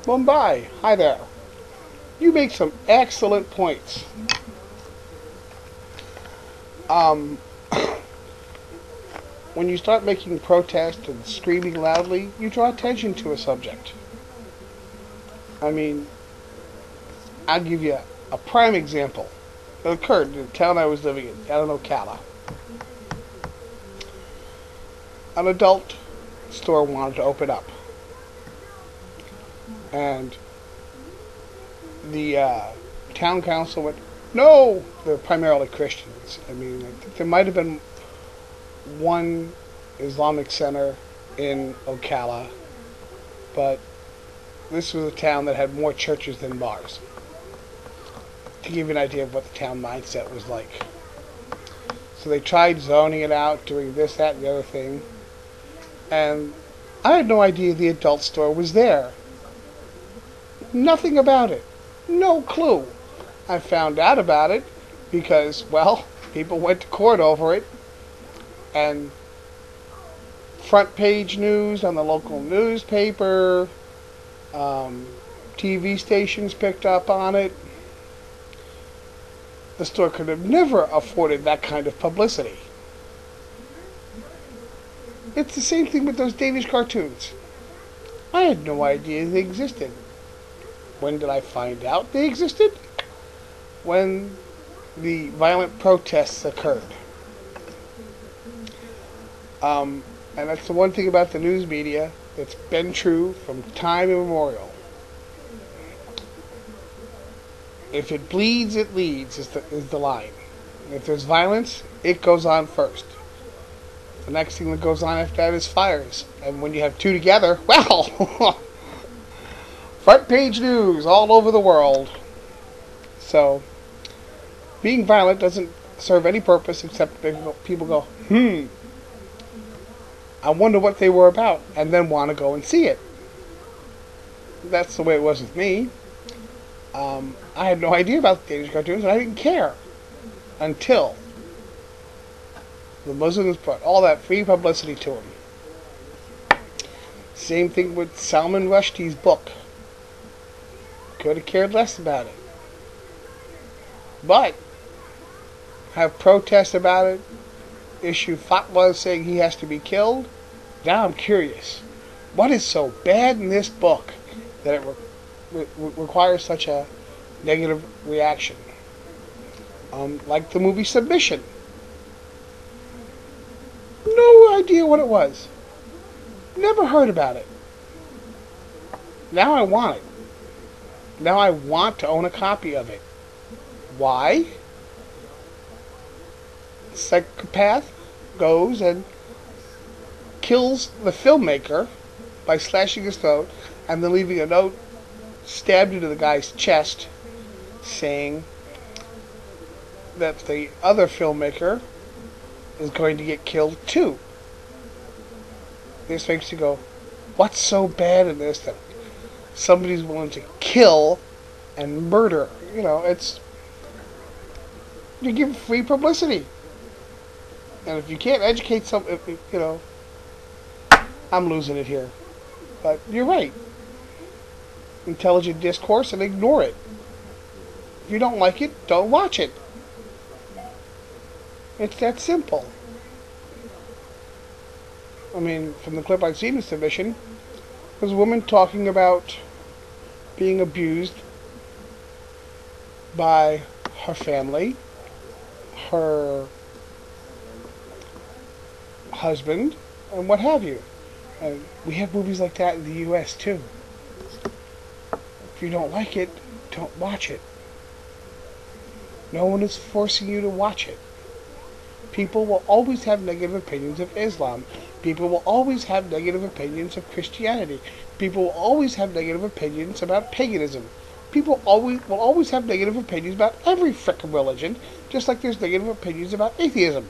Mumbai, hi there. You make some excellent points. Um, when you start making protest and screaming loudly, you draw attention to a subject. I mean, I'll give you a prime example. It occurred in the town I was living in, down in Ocala. An adult store wanted to open up, and the town council went, no, they're primarily Christians. I mean, I think there might have been one Islamic center in Ocala, but this was a town that had more churches than bars. To give you an idea of what the town mindset was like. So they tried zoning it out, doing this, that, and the other thing, and I had no idea the adult store was there. Nothing about it. No clue. I found out about it because, well, people went to court over it, and front page news on the local newspaper, TV stations picked up on it. The store could have never afforded that kind of publicity. It's the same thing with those Danish cartoons. I had no idea they existed. When did I find out they existed? When the violent protests occurred. And that's the one thing about the news media that's been true from time immemorial. If it bleeds, it leads, is the line. If there's violence, it goes on first. The next thing that goes on after that is fires. And when you have two together, well, front page news all over the world. So, being violent doesn't serve any purpose except people go, I wonder what they were about, and then want to go and see it. That's the way it was with me. I had no idea about the Danish cartoons, and I didn't care until the Muslims brought all that free publicity to them. Same thing with Salman Rushdie's book. Could have cared less about it. But have protests about it, issue fatwas saying he has to be killed. Now I'm curious. What is so bad in this book that it requires such a negative reaction? Like the movie Submission. No idea what it was. Never heard about it. Now I want it. Now I want to own a copy of it. Why? Psychopath goes and kills the filmmaker by slashing his throat and then leaving a note stabbed into the guy's chest saying that the other filmmaker is going to get killed too. This makes you go, what's so bad in this that somebody's willing to kill and murder? You know, you give free publicity. And if you can't educate I'm losing it here. But you're right. Intelligent discourse and ignore it. If you don't like it, don't watch it. It's that simple. I mean, from the clip I've seen in Submission, there's a woman talking about being abused by her family, her husband, and what have you. And we have movies like that in the U.S. too. If you don't like it, don't watch it. No one is forcing you to watch it. People will always have negative opinions of Islam. People will always have negative opinions of Christianity. People will always have negative opinions about paganism. People will always have negative opinions about every frickin' religion, just like there's negative opinions about atheism.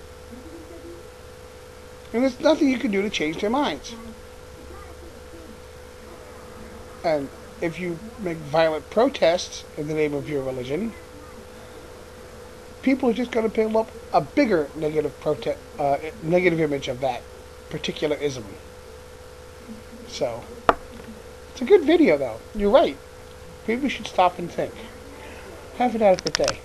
And there's nothing you can do to change their minds. And if you make violent protests in the name of your religion, people are just going to build up a bigger negative image of that particular ism. So, it's It's a good video, though. You're right. Maybe we should stop and think. Have an adequate day.